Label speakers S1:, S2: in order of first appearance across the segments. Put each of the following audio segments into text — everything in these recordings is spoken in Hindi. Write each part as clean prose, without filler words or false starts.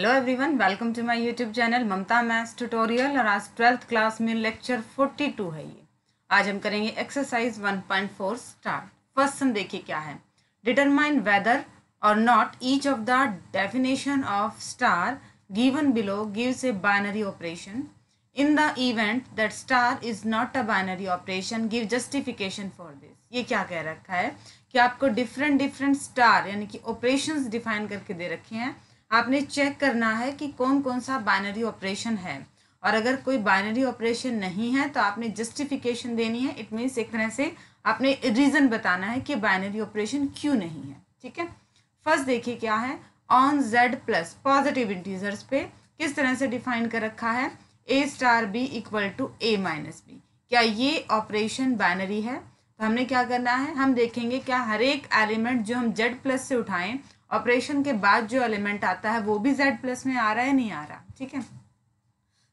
S1: Hello everyone, welcome to my YouTube channel Mamta maths tutorial. और आज 12th क्लास में लेक्चर 42 है ये। आज हम करेंगे एक्सरसाइज 1.4 स्टार्ट। फर्स्ट सम देखिए क्या है। डिटरमाइन वेदर और not each of the definition of star given below gives a binary operation. In the event that star is not a binary operation give justification for this. ये क्या कह रखा है कि आपको डिफरेंट स्टार यानी कि ऑपरेशंस डिफाइन करके दे रखे हैं। आपने चेक करना है कि कौन कौन सा बाइनरी ऑपरेशन है, और अगर कोई बाइनरी ऑपरेशन नहीं है तो आपने जस्टिफिकेशन देनी है। इट मीन्स एक तरह से आपने रीज़न बताना है कि बाइनरी ऑपरेशन क्यों नहीं है। ठीक है, फर्स्ट देखिए क्या है। On Z plus positive integers पे किस तरह से डिफाइन कर रखा है, A star B equal to A minus B. क्या ये ऑपरेशन बाइनरी है? तो हमने क्या करना है, हम देखेंगे क्या हर एक एलिमेंट जो हम जेड प्लस से उठाएं, ऑपरेशन के बाद जो एलिमेंट आता है वो भी जेड प्लस में आ रहा है, नहीं आ रहा। ठीक है,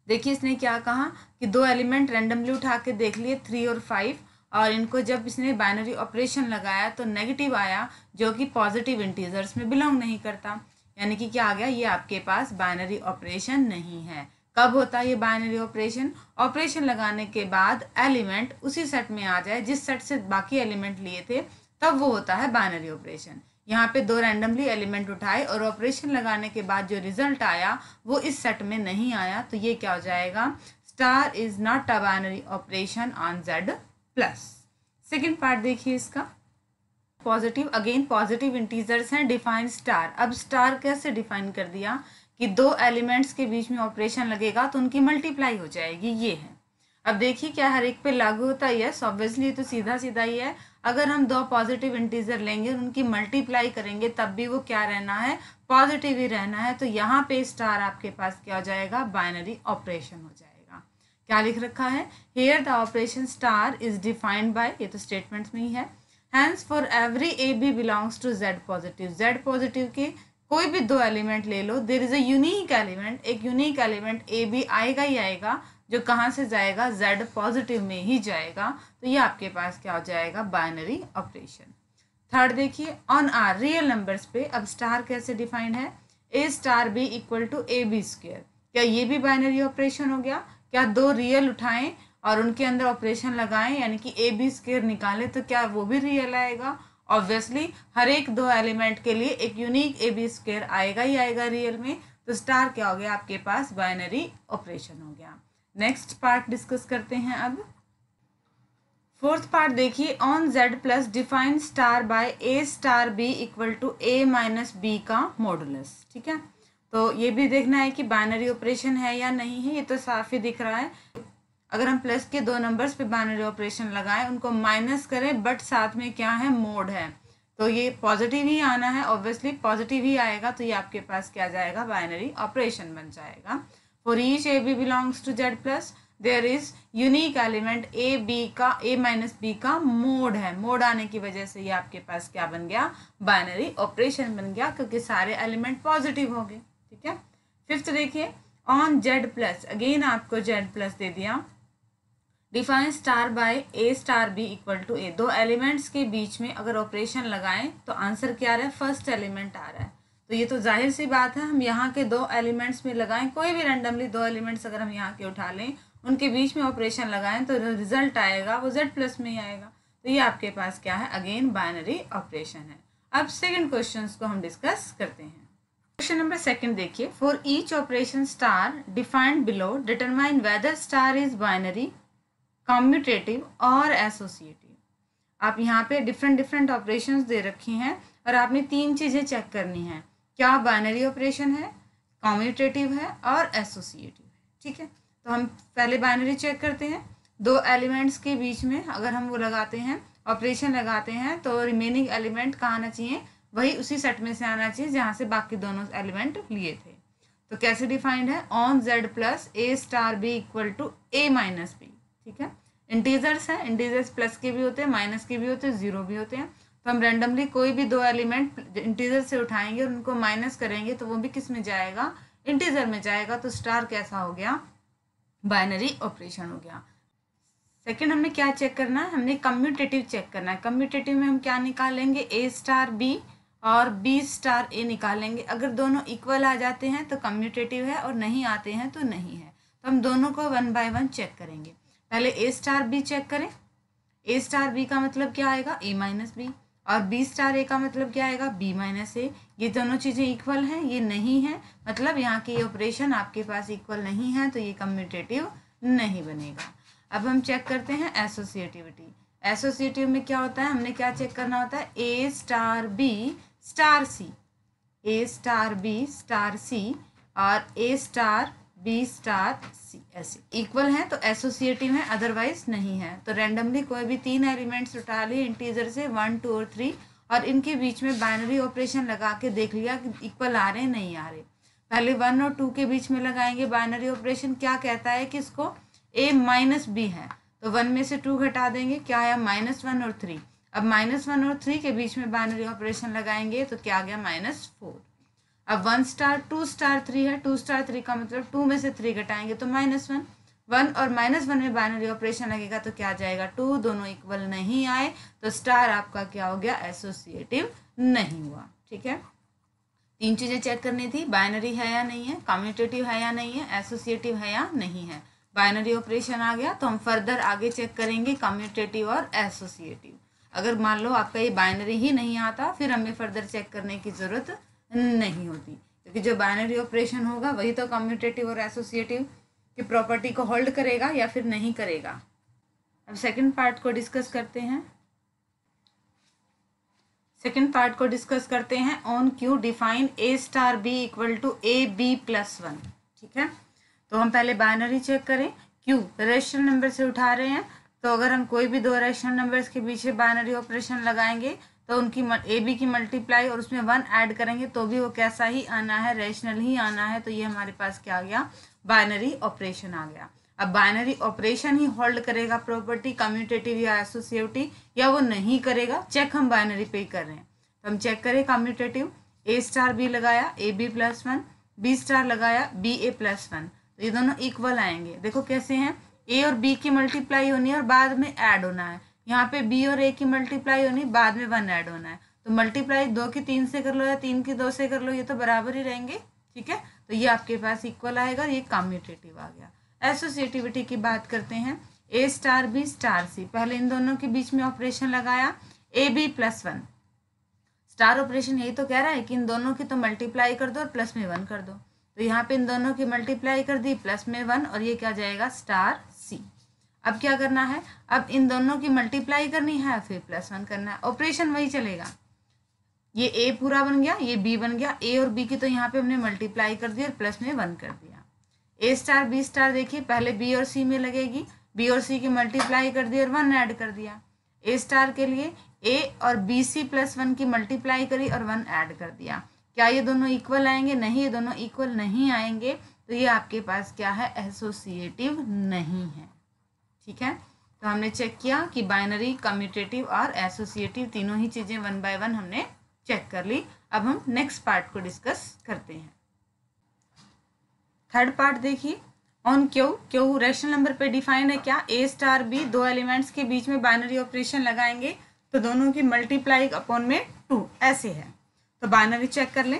S1: देखिए इसने क्या कहा कि दो एलिमेंट रैंडमली उठा के देख लिए 3 और 5, और इनको जब इसने बाइनरी ऑपरेशन लगाया तो नेगेटिव आया जो कि पॉजिटिव इंटीजर्स में बिलोंग नहीं करता। यानी कि क्या आ गया, ये आपके पास बाइनरी ऑपरेशन नहीं है। कब होता है ये बाइनरी ऑपरेशन? ऑपरेशन लगाने के बाद एलिमेंट उसी सेट में आ जाए जिस सेट से बाकी एलिमेंट लिए थे, तब वो होता है बाइनरी ऑपरेशन। यहाँ पे दो रैंडमली एलिमेंट उठाए और ऑपरेशन लगाने के बाद जो रिजल्ट आया वो इस सेट में नहीं आया, तो ये क्या हो जाएगा, star is not a binary operation on Z plus. Second part देखिए इसका। पॉजिटिव, अगेन पॉजिटिव इंटीजर्स हैं, डिफाइन स्टार। अब स्टार कैसे डिफाइन कर दिया कि दो एलिमेंट्स के बीच में ऑपरेशन लगेगा तो उनकी मल्टीप्लाई हो जाएगी, ये है। अब देखिए क्या हर एक पे लागू होता है? यस, ऑब्वियसली तो सीधा सीधा ही है। अगर हम दो पॉजिटिव इंटीजर लेंगे और उनकी मल्टीप्लाई करेंगे तब भी वो क्या रहना है, पॉजिटिव ही रहना है। तो यहाँ पे स्टार आपके पास क्या हो जाएगा, बाइनरी ऑपरेशन हो जाएगा। क्या लिख रखा है, here the operation star is defined by, ये तो स्टेटमेंट्स में ही है। Hence for every A B belongs to Z positive, Z positive के कोई भी दो एलिमेंट ले लो, there is a unique element, एक यूनिक एलिमेंट ए बी आएगा ही आएगा, जो कहाँ से जाएगा, जेड पॉजिटिव में ही जाएगा। तो ये आपके पास क्या हो जाएगा, बाइनरी ऑपरेशन। थर्ड देखिए, ऑन आर रियल नंबर्स पे अब स्टार कैसे डिफाइंड है, A star B equal to A B square. क्या ये भी बाइनरी ऑपरेशन हो गया? क्या दो रियल उठाएं और उनके अंदर ऑपरेशन लगाएं यानी कि ए बी स्क्वायर निकालें तो क्या वो भी रियल आएगा? ऑब्वियसली हर एक दो एलिमेंट के लिए एक यूनिक ए बी स्क्वायर आएगा ही आएगा रियल में। तो स्टार क्या हो गया, आपके पास बाइनरी ऑपरेशन हो गया। नेक्स्ट पार्ट डिस्कस करते हैं अब। फोर्थ पार्ट देखिए, on Z plus define star by A star B equal to A minus B का मॉडुलस। ठीक है, तो ये भी देखना है कि बाइनरी ऑपरेशन है या नहीं है। ये तो साफ ही दिख रहा है। अगर हम प्लस के दो नंबर्स पे बाइनरी ऑपरेशन लगाएं, उनको माइनस करें बट साथ में क्या है, मोड है, तो ये पॉजिटिव ही आना है। ऑब्वियसली पॉजिटिव ही आएगा, तो ये आपके पास क्या जाएगा, बाइनरी ऑपरेशन बन जाएगा। For each A B belongs to Z plus there is unique element A B का, ए माइनस बी का मोड है। मोड आने की वजह से ये आपके पास क्या बन गया, बाइनरी ऑपरेशन बन गया, क्योंकि सारे एलिमेंट पॉजिटिव हो गए। ठीक है, फिफ्थ देखिए, ऑन जेड प्लस, अगेन आपको जेड प्लस दे दिया, define star by A star B equal to A. दो एलिमेंट्स के बीच में अगर ऑपरेशन लगाएं तो आंसर क्या आ रहा है, फर्स्ट एलिमेंट आ रहा है। तो ये तो जाहिर सी बात है, हम यहाँ के दो एलिमेंट्स में लगाएं, कोई भी रैंडमली दो एलिमेंट्स अगर हम यहाँ के उठा लें, उनके बीच में ऑपरेशन लगाएं तो जो रिजल्ट आएगा वो जेड प्लस में ही आएगा। तो ये आपके पास क्या है, अगेन बाइनरी ऑपरेशन है। अब सेकेंड क्वेश्चन को हम डिस्कस करते हैं। क्वेश्चन नंबर सेकंड देखिए, for each operation star defined below determine whether star is binary, commutative और एसोसिएटिव। आप यहाँ पे डिफरेंट ऑपरेशंस दे रखी हैं और आपने तीन चीज़ें चेक करनी है, क्या बाइनरी ऑपरेशन है, कम्यूटेटिव है और एसोसिएटिव है। ठीक है, तो हम पहले बाइनरी चेक करते हैं। दो एलिमेंट्स के बीच में अगर हम वो लगाते हैं, ऑपरेशन लगाते हैं, तो रिमेनिंग एलिमेंट कहाँ आना चाहिए, वही उसी सेट में से आना चाहिए जहाँ से बाकी दोनों एलिमेंट लिए थे। तो कैसे डिफाइंड है, on Z plus A star B equal to A minus B. ठीक है, इंटीजर्स हैं, इंटीजर्स प्लस के भी होते हैं, माइनस के भी होते हैं, जीरो भी होते हैं। तो हम रैंडमली कोई भी दो एलिमेंट इंटीजर से उठाएंगे और उनको माइनस करेंगे तो वो भी किस में जाएगा, इंटीजर में जाएगा। तो स्टार कैसा हो गया, बाइनरी ऑपरेशन हो गया। सेकेंड हमने क्या चेक करना है, हमने कम्यूटेटिव चेक करना है। कम्यूटेटिव में हम क्या निकालेंगे, ए स्टार बी और बी स्टार ए निकालेंगे। अगर दोनों इक्वल आ जाते हैं तो कम्यूटेटिव है और नहीं आते हैं तो नहीं है। तो हम दोनों को 1 बाय 1 चेक करेंगे। पहले ए स्टार बी चेक करें। ए स्टार बी का मतलब क्या आएगा, ए माइनस बी, और बी स्टार ए का मतलब क्या आएगा, बी माइनस ए। ये दोनों चीज़ें इक्वल हैं, ये नहीं है, मतलब यहाँ के ये ऑपरेशन आपके पास इक्वल नहीं है, तो ये कम्यूटेटिव नहीं बनेगा। अब हम चेक करते हैं एसोसिएटिविटी। एसोसिएटिव में क्या होता है, हमने क्या चेक करना होता है, A star B star C, A star B star सी और ए स्टार बी स्टार सी ऐसे इक्वल हैं तो एसोसिएटिव है, अदरवाइज नहीं है। तो रैंडमली कोई भी 3 एलिमेंट्स उठा लिए इंटीजर से 1, 2 और 3 और इनके बीच में बाइनरी ऑपरेशन लगा के देख लिया कि इक्वल आ रहे नहीं आ रहे। पहले 1 और 2 के बीच में लगाएंगे बाइनरी ऑपरेशन, क्या कहता है कि इसको a माइनस बी है, तो 1 में से 2 घटा देंगे, क्या आया -1 और 3। अब -1 और 3 के बीच में बाइनरी ऑपरेशन लगाएंगे तो क्या आ गया -4। अब 1 स्टार 2 स्टार 3 है, 2 स्टार 3 का मतलब 2 में से 3 घटाएंगे तो -1, 1 और -1 में बाइनरी ऑपरेशन लगेगा तो क्या आ जाएगा 2, दोनों इक्वल नहीं आए तो स्टार आपका क्या हो गया, एसोसिएटिव नहीं हुआ। ठीक है, 3 चीज़ें चेक करनी थी, बाइनरी है या नहीं है, कम्यूटेटिव है या नहीं है, एसोसिएटिव है या नहीं है। बाइनरी ऑपरेशन आ गया तो हम फर्दर आगे चेक करेंगे कम्यूटेटिव और एसोसिएटिव। अगर मान लो आपका ये बाइनरी ही नहीं आता फिर हमें फर्दर चेक करने की ज़रूरत नहीं होती, क्योंकि जो बाइनरी ऑपरेशन होगा वही तो कम्यूटेटिव और एसोसिएटिव की प्रॉपर्टी को होल्ड करेगा या फिर नहीं करेगा। अब सेकंड पार्ट को डिस्कस करते हैं। On Q define A star B equal to A B plus 1। ठीक है, तो हम पहले बाइनरी चेक करें। क्यू रेशनल नंबर से उठा रहे हैं, तो अगर हम कोई भी 2 रेशनल नंबर्स के पीछे बाइनरी ऑपरेशन लगाएंगे तो उनकी ए बी की मल्टीप्लाई और उसमें 1 ऐड करेंगे तो भी वो कैसा ही आना है, रेशनल ही आना है। तो ये हमारे पास क्या आ गया, बाइनरी ऑपरेशन आ गया। अब बाइनरी ऑपरेशन ही होल्ड करेगा प्रॉपर्टी कम्यूटेटिव या एसोसिएटिव, या वो नहीं करेगा, चेक हम बाइनरी पे ही कर रहे हैं। तो हम चेक करें कम्यूटेटिव, ए स्टार बी लगाया A B plus 1, B star लगाया बी ए प्लस 1, तो ये दोनों इक्वल आएंगे। देखो कैसे हैं, ए और बी की मल्टीप्लाई होनी है और बाद में ऐड होना है, यहाँ पे बी और ए की मल्टीप्लाई होनी, बाद में 1 ऐड होना है। तो मल्टीप्लाई 2 की 3 से कर लो या 3 की 2 से कर लो, ये तो बराबर ही रहेंगे। ठीक है, तो ये आपके पास इक्वल आएगा, ये कम्यूटेटिव आ गया। एसोसिएटिविटी की बात करते हैं, A star B star C, पहले इन दोनों के बीच में ऑपरेशन लगाया A B plus 1। Star operation यही तो कह रहा है कि इन दोनों की तो मल्टीप्लाई कर दो और प्लस में 1 कर दो, तो यहाँ पे इन दोनों की मल्टीप्लाई कर दी प्लस में 1 और ये क्या जाएगा स्टार सी। अब क्या करना है, अब इन दोनों की मल्टीप्लाई करनी है फिर प्लस 1 करना है, ऑपरेशन वही चलेगा। ये ए पूरा बन गया, ये बी बन गया, ए और बी की तो यहाँ पे हमने मल्टीप्लाई कर दी और प्लस में 1 कर दिया। ए स्टार बी स्टार देखिए पहले बी और सी में लगेगी, बी और सी की मल्टीप्लाई कर दी और 1 ऐड कर दिया। ए स्टार के लिए ए और बी सी प्लस 1 की मल्टीप्लाई करी और 1 ऐड कर दिया। क्या ये दोनों इक्वल आएंगे, नहीं, ये दोनों इक्वल नहीं आएंगे, तो ये आपके पास क्या है, एसोसिएटिव नहीं है। ठीक है, तो हमने चेक किया कि बाइनरी, कम्यूटेटिव और एसोसिएटिव तीनों ही चीज़ें 1 बाय 1 हमने चेक कर ली। अब हम नेक्स्ट पार्ट को डिस्कस करते हैं। थर्ड पार्ट देखिए, on Q, Q rational number पे डिफाइन है क्या, ए स्टार बी, 2 एलिमेंट्स के बीच में बाइनरी ऑपरेशन लगाएंगे तो दोनों की मल्टीप्लाई अपॉन में 2 ऐसे है। तो बाइनरी चेक कर लें,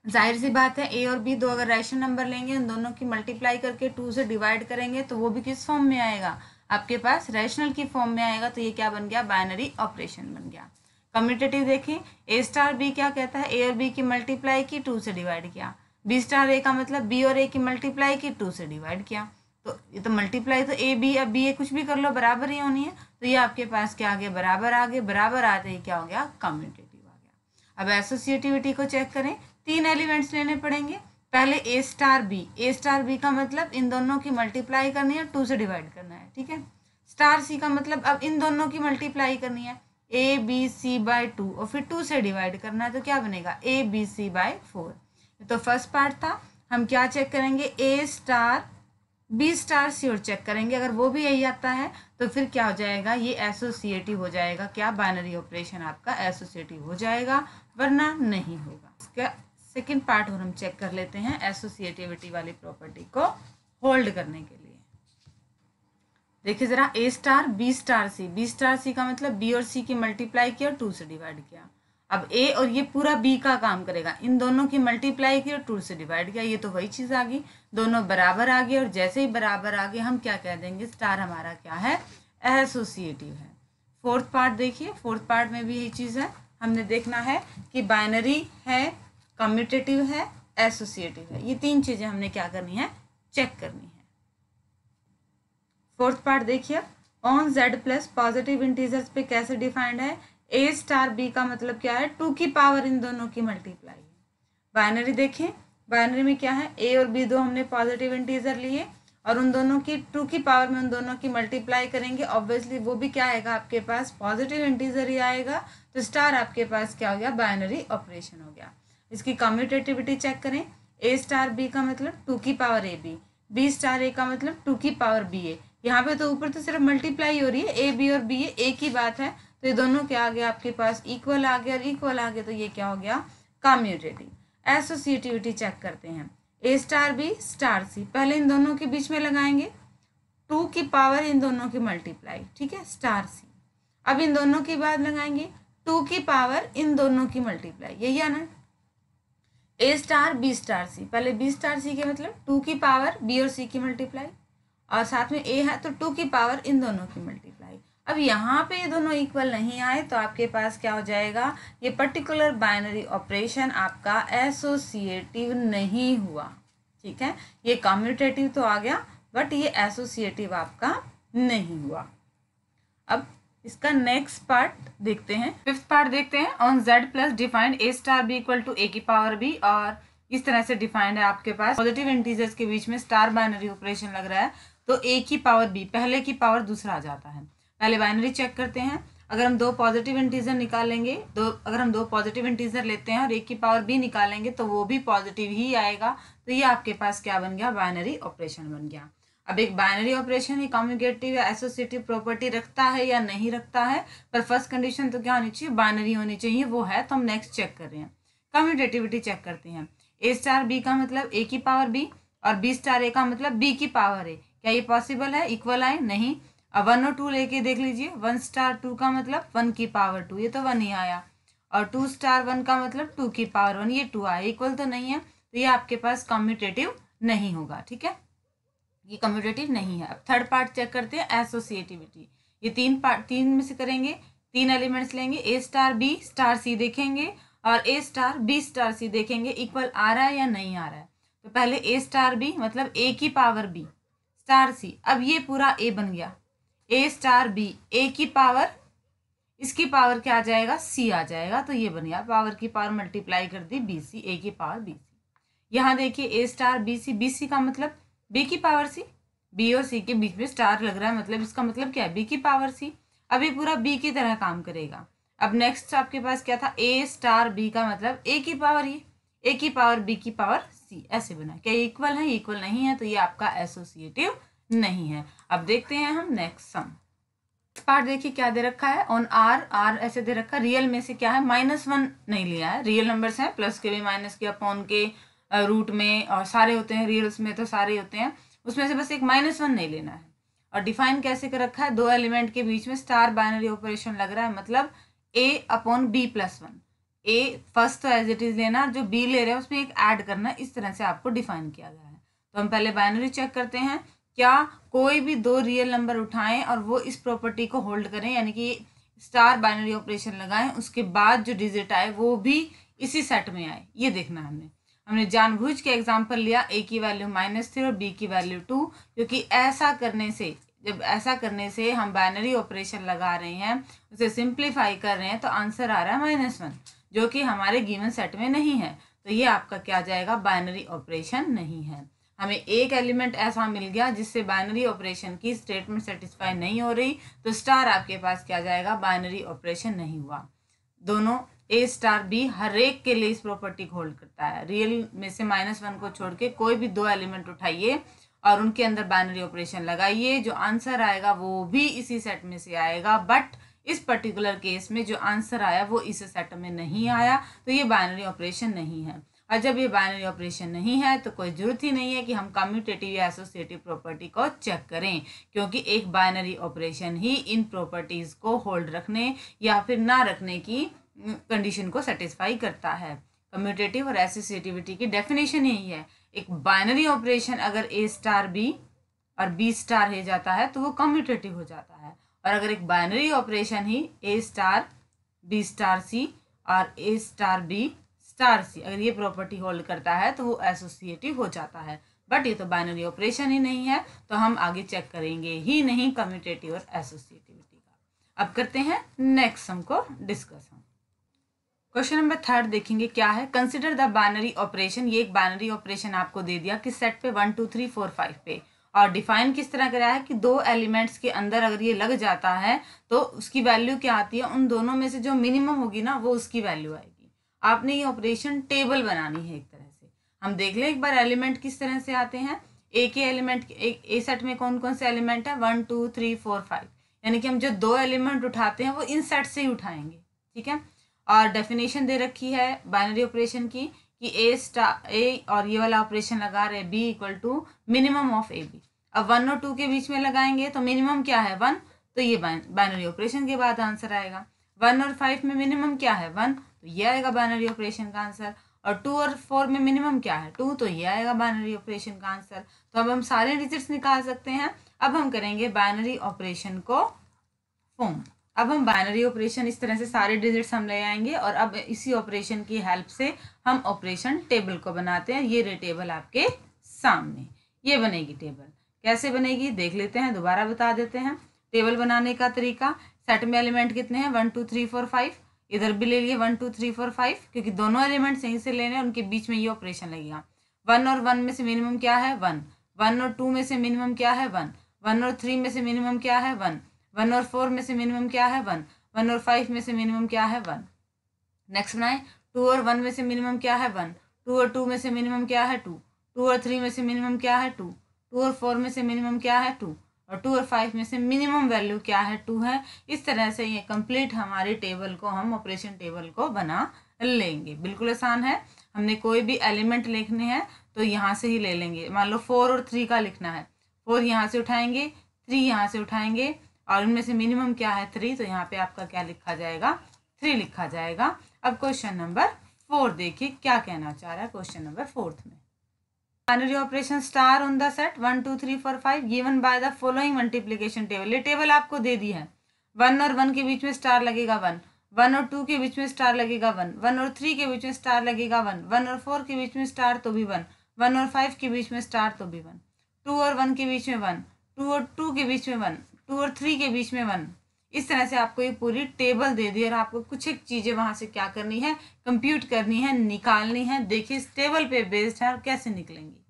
S1: जाहिर सी बात है ए और बी 2 अगर रेशनल नंबर लेंगे उन दोनों की मल्टीप्लाई करके 2 से डिवाइड करेंगे तो वो भी किस फॉर्म में आएगा, आपके पास रैशनल की फॉर्म में आएगा। तो ये क्या बन गया, बाइनरी ऑपरेशन बन गया। कम्यूटेटिव देखें, ए स्टार बी क्या कहता है, ए और बी की मल्टीप्लाई की 2 से डिवाइड किया, बी स्टार ए का मतलब बी और ए की मल्टीप्लाई की 2 से डिवाइड किया, तो ये तो मल्टीप्लाई तो ए बी, अब बी ए कुछ भी कर लो बराबर ही होनी है, तो ये आपके पास क्या आ गया, बराबर आ गए, बराबर आते ही क्या हो गया, कम्यूटेटिव आ गया। अब एसोसिएटिविटी को चेक करें, 3 एलिमेंट्स लेने पड़ेंगे, पहले ए स्टार बी का मतलब इन दोनों की मल्टीप्लाई करनी है, 2 से डिवाइड करना है। ठीक है, स्टार सी का मतलब अब इन दोनों की मल्टीप्लाई करनी है, ए बी सी बाय 2 और फिर 2 से डिवाइड करना है, तो क्या बनेगा, ए बी सी बाय 4। तो फर्स्ट पार्ट था, हम क्या चेक करेंगे, ए स्टार बी स्टार सी और चेक करेंगे, अगर वो भी यही आता है तो फिर क्या हो जाएगा, ये एसोसिएटिव हो जाएगा, क्या बाइनरी ऑपरेशन आपका एसोसिएटिव हो जाएगा, वरना नहीं होगा। इसका सेकेंड पार्ट और हम चेक कर लेते हैं एसोसिएटिविटी वाली प्रॉपर्टी को होल्ड करने के लिए। देखिए जरा, ए स्टार बी स्टार सी का मतलब बी और सी की मल्टीप्लाई किया और 2 से डिवाइड किया, अब ए और ये पूरा बी का काम करेगा, इन दोनों की मल्टीप्लाई की और 2 से डिवाइड किया, ये तो वही चीज़ आ गई, दोनों बराबर आ गए और जैसे ही बराबर आ गए हम क्या कह देंगे, स्टार हमारा क्या है, एसोसिएटिव है। फोर्थ पार्ट देखिए, फोर्थ पार्ट में भी यही चीज़ है, हमने देखना है कि बाइनरी है, कम्यूटेटिव है, एसोसिएटिव है, ये तीन चीज़ें हमने क्या करनी है, चेक करनी है। फोर्थ पार्ट देखिए, on Z plus positive integers पे कैसे डिफाइंड है, ए स्टार बी का मतलब क्या है, 2 की पावर इन दोनों की मल्टीप्लाई है। बाइनरी देखें, बाइनरी में क्या है, ए और बी दो हमने पॉजिटिव इंटीजर लिए और उन दोनों की 2 की पावर में उन दोनों की मल्टीप्लाई करेंगे, ऑब्वियसली वो भी क्या आएगा आपके पास, पॉजिटिव इंटीजर ही आएगा, तो स्टार आपके पास क्या हो गया, बाइनरी ऑपरेशन हो गया। इसकी कम्यूटेटिविटी चेक करें, ए स्टार बी का मतलब 2 की power A B, B star A का मतलब 2 की पावर बी ए, यहाँ पे तो ऊपर तो सिर्फ मल्टीप्लाई हो रही है, ए बी और बी ए एक ही बात है, तो ये दोनों क्या आ गया आपके पास, इक्वल आ गया और इक्वल आ गया, तो ये क्या हो गया, कम्यूटेटिव। एसोसिएटिविटी चेक करते हैं, A star B star C, पहले इन दोनों के बीच में लगाएंगे, 2 की पावर इन दोनों की मल्टीप्लाई, ठीक है, स्टार सी। अब इन दोनों की बाद लगाएंगे 2 की पावर इन दोनों की मल्टीप्लाई, यही है ना, ए स्टार बी स्टार सी, पहले बी स्टार सी के मतलब 2 की पावर बी और सी की मल्टीप्लाई, और साथ में ए है तो 2 की पावर इन दोनों की मल्टीप्लाई। अब यहाँ पे ये दोनों इक्वल नहीं आए तो आपके पास क्या हो जाएगा, ये पर्टिकुलर बाइनरी ऑपरेशन आपका एसोसिएटिव नहीं हुआ, ठीक है, ये कम्यूटेटिव तो आ गया बट ये एसोसिएटिव आपका नहीं हुआ। अब इसका नेक्स्ट पार्ट देखते हैं, फिफ्थ पार्ट देखते हैं, on Z plus defined A star B equal to A की पावर बी, और इस तरह से डिफाइंड है आपके पास, पॉजिटिव इंटीजर्स के बीच में स्टार बाइनरी ऑपरेशन लग रहा है तो ए की पावर बी, पहले की पावर दूसरा आ जाता है। पहले बाइनरी चेक करते हैं, अगर हम दो पॉजिटिव इंटीजर निकालेंगे, अगर हम दो पॉजिटिव इंटीजर लेते हैं और ए की पावर बी निकालेंगे तो वो भी पॉजिटिव ही आएगा, तो ये आपके पास क्या बन गया, बाइनरी ऑपरेशन बन गया। अब एक बाइनरी ऑपरेशन ही कम्यूटेटिव या एसोसिएटिव प्रॉपर्टी रखता है या नहीं रखता है, पर फर्स्ट कंडीशन तो क्या होनी चाहिए, बाइनरी होनी चाहिए, वो है तो हम नेक्स्ट चेक कर रहे हैं। कम्यूटेटिविटी चेक करते हैं, ए स्टार बी का मतलब ए की पावर बी और बी स्टार ए का मतलब बी की पावर ए, क्या ये पॉसिबल है, इक्वल आए, नहीं। अब 1 और 2 लेके देख लीजिए, 1 स्टार 2 का मतलब 1 की पावर 2, ये तो 1 ही आया, और 2 स्टार 1 का मतलब 2 की पावर 1, ये 2 आया, इक्वल तो नहीं है, तो ये आपके पास कम्यूटेटिव नहीं होगा, ठीक है, ये कम्यूटेटिव नहीं है। अब थर्ड पार्ट चेक करते हैं, एसोसिएटिविटी, ये तीन में से करेंगे, 3 एलिमेंट्स लेंगे, ए स्टार बी स्टार सी देखेंगे और ए स्टार बी स्टार सी देखेंगे, इक्वल आ रहा है या नहीं आ रहा है। तो पहले ए स्टार बी मतलब ए की पावर बी स्टार सी, अब ये पूरा ए बन गया, ए स्टार बी ए की पावर, इसकी पावर क्या आ जाएगा, सी आ जाएगा, तो ये बन गया, पावर की पावर मल्टीप्लाई कर दी बी सी, ए की पावर बी सी। यहाँ देखिए ए स्टार बी सी का मतलब बी की पावर सी, बी और सी के बीच में स्टार लग रहा है, मतलब इसका मतलब क्या है, बी की पावर सी, अभी पूरा बी की तरह काम करेगा। अब नेक्स्ट आपके पास क्या था, ए स्टार बी का मतलब ए की पावर ये, ए की पावर बी की पावर सी, ऐसे बना, क्या इक्वल है, इक्वल नहीं है, तो ये आपका एसोसिएटिव नहीं है। अब देखते हैं हम नेक्स्ट सम पार्ट, देखिए क्या दे रखा है, ऑन आर ऐसे दे रखा है, रियल में से क्या है, -1 नहीं लिया है, रियल नंबर्स हैं, प्लस के भी माइनस के अपॉन के रूट में और सारे होते हैं, रियल्स में तो सारे होते हैं, उसमें से बस एक -1 नहीं लेना है। और डिफाइन कैसे कर रखा है, 2 एलिमेंट के बीच में स्टार बाइनरी ऑपरेशन लग रहा है, मतलब a upon b plus 1, A first तो एज इट इज लेना, जो b ले रहे हैं उसमें एक ऐड करना, इस तरह से आपको डिफाइन किया गया है। तो हम पहले बाइनरी चेक करते हैं, क्या कोई भी 2 रियल नंबर उठाएं और वो इस प्रॉपर्टी को होल्ड करें, यानी कि स्टार बाइनरी ऑपरेशन लगाएं, उसके बाद जो डिजिट आए वो भी इसी सेट में आए, ये देखना हमने जानबूझ के एग्जांपल लिया, a की वैल्यू -3 और b की वैल्यू 2, क्योंकि ऐसा करने से, जब ऐसा करने से हम बाइनरी ऑपरेशन लगा रहे हैं, उसे सिंप्लीफाई कर रहे हैं, तो आंसर आ रहा है -1, जो कि हमारे गिवन सेट में नहीं है, तो ये आपका क्या जाएगा, बाइनरी ऑपरेशन नहीं है। हमें एक एलिमेंट ऐसा मिल गया जिससे बाइनरी ऑपरेशन की स्टेटमेंट सेटिस्फाई नहीं हो रही, तो स्टार आपके पास क्या जाएगा, बाइनरी ऑपरेशन नहीं हुआ। दोनों ए स्टार बी हर एक के लिए इस प्रॉपर्टी को होल्ड करता है, रियल में से -1 को छोड़ के कोई भी 2 एलिमेंट उठाइए और उनके अंदर बाइनरी ऑपरेशन लगाइए, जो आंसर आएगा वो भी इसी सेट में से आएगा, बट इस पर्टिकुलर केस में जो आंसर आया वो इस सेट में नहीं आया, तो ये बाइनरी ऑपरेशन नहीं है। और जब ये बाइनरी ऑपरेशन नहीं है तो कोई जरूरत ही नहीं है कि हम कम्यूटेटिव या एसोसिएटिव प्रॉपर्टी को चेक करें, क्योंकि एक बाइनरी ऑपरेशन ही इन प्रॉपर्टीज को होल्ड रखने या फिर ना रखने की कंडीशन को सेटिस्फाई करता है। कम्यूटेटिव और एसोसिएटिविटी की डेफिनेशन यही है। एक बाइनरी ऑपरेशन अगर ए स्टार बी और बी स्टार है जाता है तो वो कम्यूटेटिव हो जाता है, और अगर एक बाइनरी ऑपरेशन ही ए स्टार बी स्टार सी और ए स्टार बी स्टार सी अगर ये प्रॉपर्टी होल्ड करता है तो वो एसोसिएटिव हो जाता है। बट ये तो बाइनरी ऑपरेशन ही नहीं है, तो हम आगे चेक करेंगे ही नहीं कम्यूटेटिव और एसोसिएटिविटी का। अब करते हैं नेक्स्ट सम को डिस्कस। हम क्वेश्चन नंबर 3 देखेंगे क्या है। Consider the binary operation. ये एक बाइनरी ऑपरेशन आपको दे दिया कि सेट पे 1 2 3 4 5 पे, और डिफाइन किस तरह करा है कि दो एलिमेंट्स के अंदर अगर ये लग जाता है तो उसकी वैल्यू क्या आती है, उन दोनों में से जो मिनिमम होगी ना वो उसकी वैल्यू आएगी। आपने ये ऑपरेशन टेबल बनानी है एक तरह से। हम देख लें एक बार एलिमेंट किस तरह से आते हैं। ए के एलिमेंट ए सेट में कौन कौन से एलिमेंट है, 1 2 3 4 5, यानी कि हम जो दो एलिमेंट उठाते हैं वो इन सेट से ही उठाएंगे। ठीक है, और डेफिनेशन दे रखी है बाइनरी ऑपरेशन की कि ए और ये वाला ऑपरेशन लगा रहे B equal to minimum of A B. अब 1 और 2 के बीच में लगाएंगे तो मिनिमम क्या है 1, तो ये बाइनरी ऑपरेशन के बाद आंसर आएगा। 1 और 5 में मिनिमम क्या है 1, तो ये आएगा बाइनरी ऑपरेशन का आंसर। और 2 और 4 में मिनिमम क्या है 2, तो ये आएगा बाइनरी ऑपरेशन का आंसर। तो अब हम सारे डिजिट्स निकाल सकते हैं। अब हम करेंगे बाइनरी ऑपरेशन को फॉर्म। अब हम बाइनरी ऑपरेशन इस तरह से सारे डिजिट्स हम ले आएंगे, और अब इसी ऑपरेशन की हेल्प से हम ऑपरेशन टेबल को बनाते हैं। ये रे टेबल आपके सामने ये बनेगी टेबल। कैसे बनेगी देख लेते हैं, दोबारा बता देते हैं। टेबल बनाने का तरीका, सेट में एलिमेंट कितने हैं 1 2 3 4 5, इधर भी ले लिए 1 2 3 4 5, क्योंकि दोनों एलिमेंट्स यहीं से लेने हैं, उनके बीच में ये ऑपरेशन लगेगा। 1 और 1 में से मिनिमम क्या है 1, 1 और 2 में से मिनिमम क्या है 1, 1 और 3 में से मिनिमम क्या है 1, 1 और 4 में से मिनिमम क्या है 1, 1 और 5 में से मिनिमम क्या है 1। नेक्स्ट बनाए, 2 और 1 में से मिनिमम क्या है 1, 2 और 2 में से मिनिमम क्या है 2, 2 और 3 में से मिनिमम क्या है 2, 2 और 4 में से मिनिमम क्या है 2, और 2 और 5 में से मिनिमम वैल्यू क्या है 2 है। इस तरह से ये कंप्लीट हमारी टेबल को हम ऑपरेशन टेबल को बना लेंगे। बिल्कुल आसान है। हमने कोई भी एलिमेंट लिखने हैं तो यहाँ से ही ले लेंगे। मान लो 4 और 3 का लिखना है, 4 यहाँ से उठाएंगे, 3 यहाँ से उठाएंगे, और उनमें से मिनिमम क्या है 3, तो यहाँ पे आपका क्या लिखा जाएगा 3 लिखा जाएगा। अब क्वेश्चन नंबर 4 देखिए क्या कहना चाह रहा है क्वेश्चन नंबर 4 में। Binary operation star on the set 1 2 3 4 5 given by the following multiplication table. ये टेबल आपको दे दी है। 1 और 1 के बीच में स्टार लगेगा 1, 1 और 2 के बीच में स्टार लगेगा 1, 1 और 3 के बीच में स्टार लगेगा 1, 1 और 4 के बीच में स्टार तो भी 1, 1 और 5 के बीच में स्टार तो भी 1, 2 और 1 के बीच में 1, 2 और 2 के बीच में 1, 2 और 3 के बीच में 1। इस तरह से आपको ये पूरी टेबल दे दी और आपको कुछ एक चीज़ें वहाँ से क्या करनी है कंप्यूट करनी है, निकालनी है। देखिए इस टेबल पे बेस्ड है और कैसे निकलेंगी।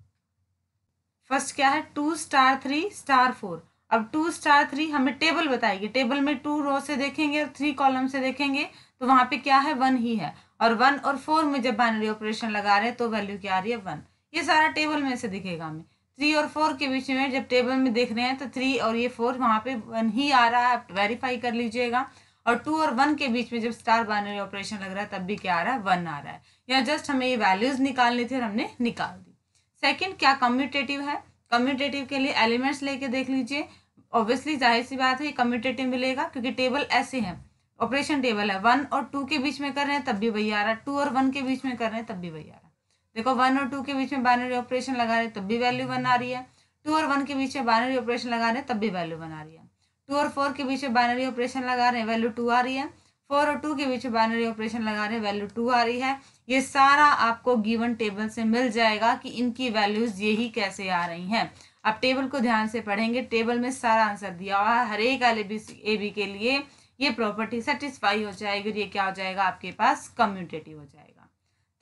S1: फर्स्ट क्या है 2 स्टार 3 स्टार 4। अब 2 स्टार 3 हमें टेबल बताएगी। टेबल में 2 रो से देखेंगे और 3 कॉलम से देखेंगे तो वहाँ पे क्या है 1 ही है, और 1 और 4 में जब बाइनरी ऑपरेशन लगा रहे हैं तो वैल्यू क्या आ रही है 1। ये सारा टेबल में से दिखेगा हमें। 3 और 4 के बीच में जब टेबल में देख रहे हैं तो 3 और ये 4 वहाँ पे 1 ही आ रहा है, आप वेरीफाई कर लीजिएगा। और 2 और 1 के बीच में जब स्टार बाइनरी ऑपरेशन लग रहा है तब भी क्या आ रहा है 1 आ रहा है। या जस्ट हमें ये वैल्यूज निकालनी थी और हमने निकाल दी। सेकेंड क्या कम्यूटेटिव है। कम्यूटेटिव के लिए एलिमेंट्स लेके देख लीजिए। ऑब्वियसली जाहिर सी बात है ये कम्यूटेटिव मिलेगा क्योंकि टेबल ऐसे है, ऑपरेशन टेबल है। 1 और 2 के बीच में कर रहे हैं तब भी वही आ रहा है, 2 और 1 के बीच में कर रहे हैं तब भी वही आ रहा है। देखो 1 और 2 के बीच में बाइनरी ऑपरेशन लगा रहे हैं तब भी वैल्यू 1 आ रही है, 2 और 1 के बीच में बाइनरी ऑपरेशन लगा रहे हैं तब भी वैल्यू 1 आ रही है, 2 और 4 के बीच में बाइनरी ऑपरेशन लगा रहे हैं वैल्यू 2 आ रही है, 4 और 2 के बीच में बाइनरी ऑपरेशन लगा रहे हैं वैल्यू 2 आ रही है। ये सारा आपको गिवन टेबल से मिल जाएगा कि इनकी वैल्यूज यही कैसे आ रही हैं। आप टेबल को ध्यान से पढ़ेंगे, टेबल में सारा आंसर दिया हुआ है। हर एक ए बी के लिए ये प्रॉपर्टी सेटिस्फाई हो जाएगी और ये क्या हो जाएगा आपके पास कम्यूटेटिव हो जाएगा।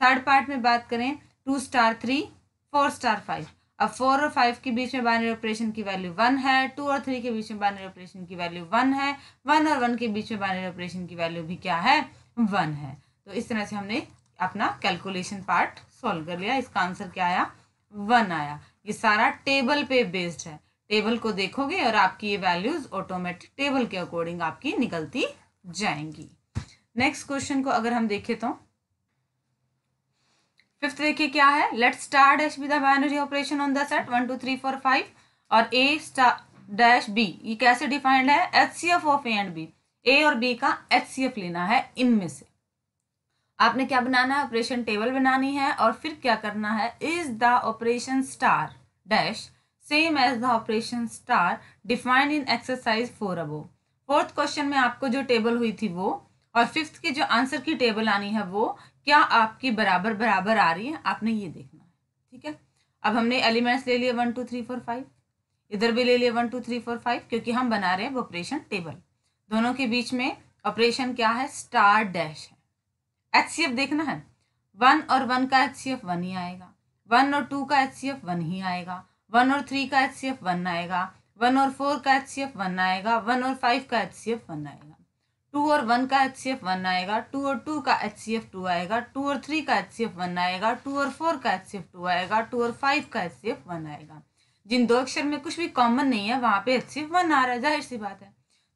S1: थर्ड पार्ट में बात करें 2 स्टार 3 4 स्टार 5। अब 4 और 5 के बीच में बाइनरी ऑपरेशन की वैल्यू 1 है, 2 और 3 के बीच में बाइनरी ऑपरेशन की वैल्यू 1 है, 1 और 1 के बीच में बाइनरी ऑपरेशन की वैल्यू भी क्या है 1 है। तो इस तरह से हमने अपना कैलकुलेशन पार्ट सॉल्व कर लिया। इसका आंसर क्या आया 1 आया। ये सारा टेबल पे बेस्ड है। टेबल को देखोगे और आपकी ये वैल्यूज ऑटोमेटिक टेबल के अकॉर्डिंग आपकी निकलती जाएंगी। नेक्स्ट क्वेश्चन को अगर हम देखें तो फिफ्थ देखिए क्या है। Let star dash B the binary operation on the set 1 2 3 4 5 और ए स्टार डैश बी। ये कैसे डिफाइंड है HCF of A and B. A और बी का HCF लेना है इनमें से। आपने क्या बनाना है, ऑपरेशन टेबल बनानी है और फिर क्या करना है, is the operation star dash same as the operation star defined in exercise 4 above. Fourth question में आपको जो टेबल हुई थी वो, और फिफ्थ की जो आंसर की टेबल आनी है वो क्या आपकी बराबर बराबर आ रही है, आपने ये देखना है। ठीक है, अब हमने एलिमेंट्स ले लिए 1 2 3 4 5, इधर भी ले लिए 1 2 3 4 5, क्योंकि हम बना रहे हैं ऑपरेशन टेबल। दोनों के बीच में ऑपरेशन क्या है, स्टार डैश है। एचसीएफ देखना है, 1 और 1 का एचसीएफ 1 ही आएगा, 1 और 2 का एचसीएफ 1 ही आएगा, 1 और 3 का एचसीएफ 1 आएगा, 1 और 4 का एचसीएफ 1 आएगा, 1 और 5 का एचसीएफ 1 आएगा, 2 और 1 का एचसीएफ 1 आएगा, 2 और 2 का एचसीएफ 2 आएगा, 2 और 3 का एचसीएफ 1 आएगा, 2 और 4 का एचसीएफ 2 आएगा, 2 और 5 का एचसीएफ 1 आएगा। जिन दो अक्षर में कुछ भी कॉमन नहीं है वहां पे एचसीएफ 1 आ रहा है, जाहिर सी बात है।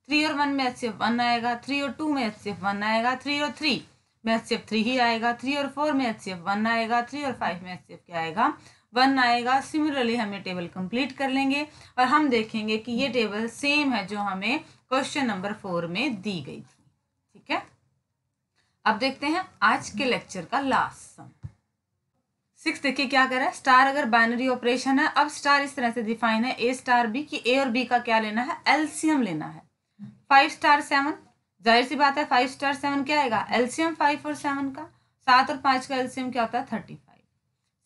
S1: 3 और 1 में एचसीएफ 1 आएगा, 3 और 2 में एचसीएफ 1 आएगा, 3 और 3 में एचसीएफ 3 ही आएगा, 3 और 4 में एचसीएफ 1 आएगा, 3 और 5 में एचसीएफ क्या आएगा, 1 आएगा। सिमिलरली हमें टेबल कंप्लीट कर लेंगे और हम देखेंगे कि ये टेबल सेम है जो हमें क्वेश्चन नंबर 4 में दी गई थी। ठीक है, अब देखते हैं आज के लेक्चर का लास्ट सम। 6 देखिए क्या कर रहा है, स्टार अगर बाइनरी ऑपरेशन है, अब स्टार इस तरह से डिफाइन है ए स्टार बी की ए और बी का क्या लेना है, एलसीएम लेना है। 5 स्टार 7, जाहिर सी बात है 5 स्टार 7 क्या आएगा, एलसीएम 5 और 7 का, 7 और 5 का एलसीएम क्या होता है 35।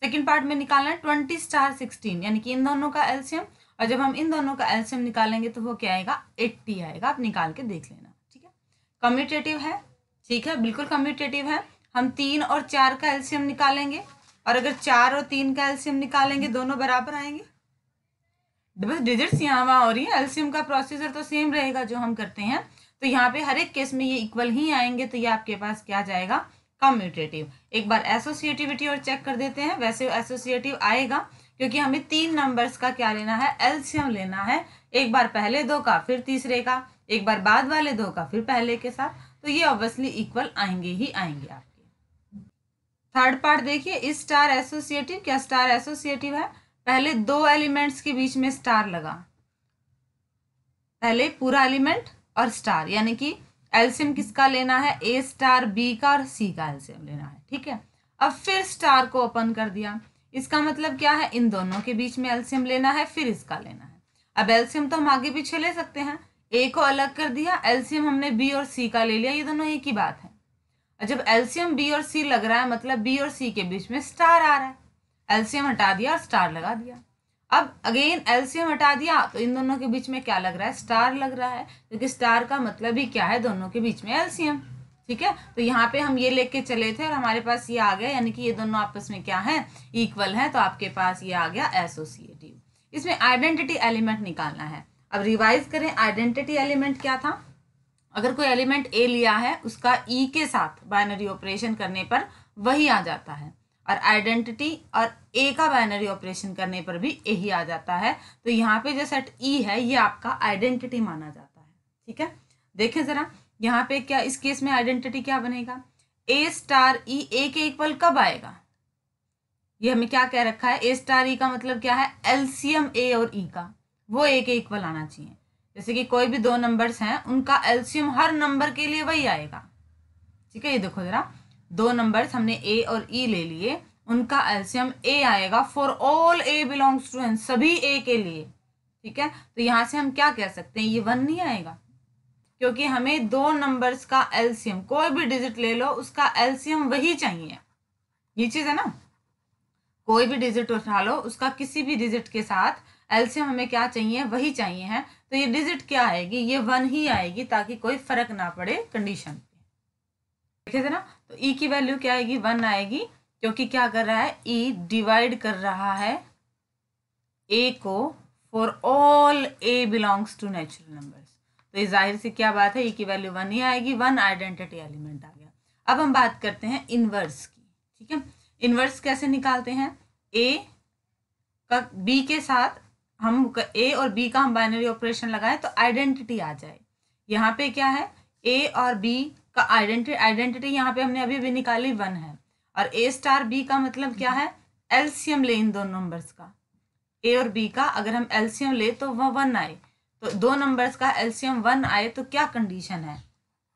S1: सेकंड पार्ट में निकालना है 20 स्टार 16, यानी कि इन दोनों का एलसीएम, और जब हम इन दोनों का एलसीएम निकालेंगे तो वो क्या आएगा 80 आएगा। आप निकाल के देख लेना। ठीक है, कम्यूटेटिव है, ठीक है बिल्कुल कम्यूटेटिव है। हम 3 और 4 का एलसीएम निकालेंगे, और अगर 4 और 3 का एलसीएम निकालेंगे दोनों बराबर आएंगे। बस डिजिट्स यहाँ वहाँ हो रही है, एलसीएम का प्रोसीजर तो सेम रहेगा जो हम करते हैं, तो यहाँ पे हर एक केस में ये इक्वल ही आएंगे, तो ये आपके पास क्या जाएगा कम्यूटेटिव। एक बार एसोसिएटिविटी और चेक कर देते हैं, वैसे एसोसिएटिव आएगा क्योंकि हमें 3 नंबर्स का क्या लेना है, एलसीएम लेना है। एक बार पहले दो का, फिर तीसरे का, एक बार बाद वाले दो का, फिर पहले के साथ, तो ये ऑब्वियसली इक्वल आएंगे ही आएंगे आपके। थर्ड पार्ट देखिए, इस स्टार एसोसिएटिव, क्या स्टार एसोसिएटिव है, पहले 2 एलिमेंट्स के बीच में स्टार लगा, पहले पूरा एलिमेंट और स्टार, यानी कि एलसीएम किसका लेना है, ए स्टार बी का और सी का एलसीएम लेना है। ठीक है, अब फिर स्टार को ओपन कर दिया, इसका मतलब क्या है, इन दोनों के बीच में एलसीएम लेना है, फिर इसका लेना है। अब एलसीएम तो हम आगे पीछे ले सकते हैं, ए को अलग कर दिया, एलसीएम हमने बी और सी का ले लिया, ये दोनों एक ही बात है। जब एलसीएम बी और सी लग रहा है मतलब बी और सी के बीच में स्टार आ रहा है, एलसीएम हटा दिया और स्टार लगा दिया। अब अगेन एलसीएम हटा दिया तो इन दोनों के बीच में क्या लग रहा है, स्टार लग रहा है, क्योंकि स्टार का मतलब ही क्या है, दोनों के बीच में एलसीएम। ठीक है, तो यहाँ पे हम ये लेके चले थे और हमारे पास ये आ गया, यानी कि ये दोनों आपस में क्या है, इक्वल है, तो आपके पास ये आ गया एसोसिएटिव। इसमें आइडेंटिटी एलिमेंट निकालना है। अब रिवाइज करें, आइडेंटिटी एलिमेंट क्या था, अगर कोई एलिमेंट ए लिया है उसका ई के साथ बाइनरी ऑपरेशन करने पर वही आ जाता है, और आइडेंटिटी और ए का बाइनरी ऑपरेशन करने पर भी ए ही आ जाता है। तो यहाँ पे जो सेट ई है ये आपका आइडेंटिटी माना जाता है। ठीक है, देखें जरा यहाँ पे क्या, इस केस में आइडेंटिटी क्या बनेगा, ए स्टार ई ए के इक्वल कब आएगा, ये हमें क्या कह रखा है, ए स्टार ई का मतलब क्या है, एलसीएम ए और ई का वो ए के इक्वल आना चाहिए। जैसे कि कोई भी 2 नंबर्स हैं उनका एलसीएम हर नंबर के लिए वही आएगा। ठीक है, ये देखो जरा, 2 नंबर्स हमने ए और ई ले लिए, उनका एलसीएम ए आएगा for all A belongs to N, सभी ए के लिए। ठीक है, तो यहाँ से हम क्या कह सकते हैं, ये 1 नहीं आएगा, क्योंकि हमें 2 नंबर्स का एलसीएम, कोई भी डिजिट ले लो उसका एलसीएम वही चाहिए। ये चीज है ना, कोई भी डिजिट उठा लो उसका किसी भी डिजिट के साथ एलसीएम हमें क्या चाहिए, वही चाहिए है। तो ये डिजिट क्या आएगी, ये 1 ही आएगी, ताकि कोई फर्क ना पड़े कंडीशन पे। देखिए जरा, तो ई की वैल्यू क्या आएगी, 1 आएगी, क्योंकि क्या कर रहा है, ई डिवाइड कर रहा है ए को for all A belongs to natural numbers. तो ये जाहिर सी क्या बात है, ई की वैल्यू 1 ही आएगी, 1 आइडेंटिटी एलिमेंट आ गया। अब हम बात करते हैं इनवर्स की। ठीक है, इनवर्स कैसे निकालते हैं, ए का बी के साथ हम ए और बी का हम बाइनरी ऑपरेशन लगाएं तो आइडेंटिटी आ जाए। यहाँ पे क्या है, ए और बी का आइडेंटिटी यहाँ पे हमने अभी भी निकाली 1 है, और ए स्टार बी का मतलब क्या है, एलसीएम ले इन 2 नंबर्स का, ए और बी का अगर हम एलसीएम ले तो वह 1 आए, तो 2 नंबर्स का एलसीएम 1 आए तो क्या कंडीशन है,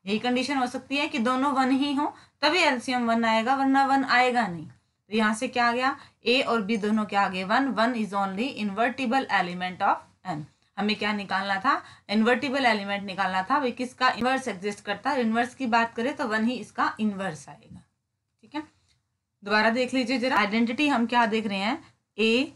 S1: यही कंडीशन हो सकती है कि दोनों 1 ही हो तभी एलसीएम 1 आएगा, वरना 1 आएगा नहीं। तो यहाँ से क्या आ गया, ए और बी दोनों क्या आ गए 1, 1 is only invertible element of N. हमें क्या निकालना था, इन्वर्टिबल एलिमेंट निकालना था, भाई किसका इन्वर्स एग्जिस्ट करता है। इन्वर्स की बात करें तो 1 ही इसका इन्वर्स आएगा। ठीक है, दोबारा देख लीजिए जरा, आइडेंटिटी हम क्या देख रहे हैं, ए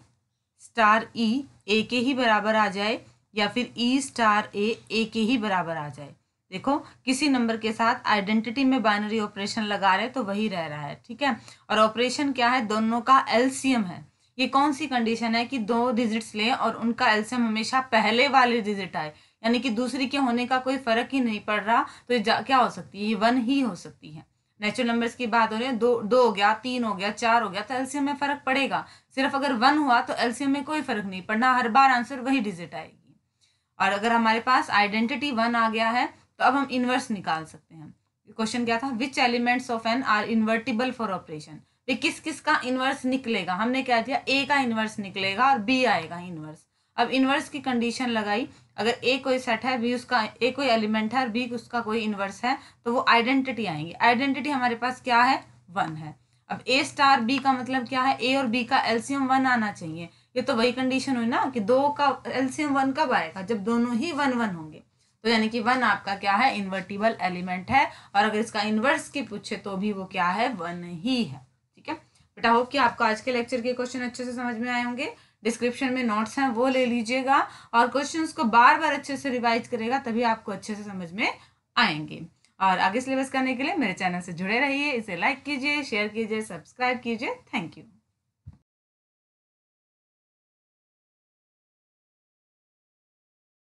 S1: स्टार ई ए के ही बराबर आ जाए या फिर ई स्टार ए के ही बराबर आ जाए। देखो किसी नंबर के साथ आइडेंटिटी में बाइनरी ऑपरेशन लगा रहे तो वही रह रहा है। ठीक है, और ऑपरेशन क्या है, दोनों का एलसीएम है। ये कौन सी कंडीशन है कि 2 डिजिट्स लें और उनका एलसीएम हमेशा पहले वाले डिजिट आए, यानी कि दूसरी के होने का कोई फर्क ही नहीं पड़ रहा, तो ये क्या हो सकती है, ये 1 ही हो सकती है। नेचुरल नंबर्स की बात हो रही है, दो हो गया, 3 हो गया, 4 हो गया, तो एलसीएम में फर्क पड़ेगा। सिर्फ अगर 1 हुआ तो एलसीएम में कोई फर्क नहीं पड़ना, हर बार आंसर वही डिजिट आएगी। और अगर हमारे पास आइडेंटिटी 1 आ गया है तो अब हम इनवर्स निकाल सकते हैं। क्वेश्चन क्या था, which elements of N are invertible for operation. किस किस का इनवर्स निकलेगा, हमने क्या दिया, ए का इनवर्स निकलेगा और बी आएगा इनवर्स। अब इनवर्स की कंडीशन लगाई, अगर ए कोई सेट है, बी उसका, ए कोई एलिमेंट है और बी उसका कोई इनवर्स है, तो वो आइडेंटिटी आएंगी। आइडेंटिटी हमारे पास क्या है, 1 है। अब ए स्टार बी का मतलब क्या है, ए और बी का एलसीएम 1 आना चाहिए। ये तो वही कंडीशन हुई ना कि 2 का एलसीएम 1 कब आएगा, जब दोनों ही 1 1 होंगे। तो यानी कि 1 आपका क्या है, इन्वर्टिबल एलिमेंट है। और अगर इसका इनवर्स की पूछे तो भी वो क्या है, 1 ही है। ठीक है बेटा, होप कि आपको आज के लेक्चर के क्वेश्चन अच्छे से समझ में आए होंगे। डिस्क्रिप्शन में नोट्स हैं वो ले लीजिएगा और क्वेश्चंस को बार बार अच्छे से रिवाइज करेगा, तभी आपको अच्छे से समझ में आएंगे। और आगे सिलेबस करने के लिए मेरे चैनल से जुड़े रहिए, इसे लाइक कीजिए, शेयर कीजिए, सब्सक्राइब कीजिए। Thank you.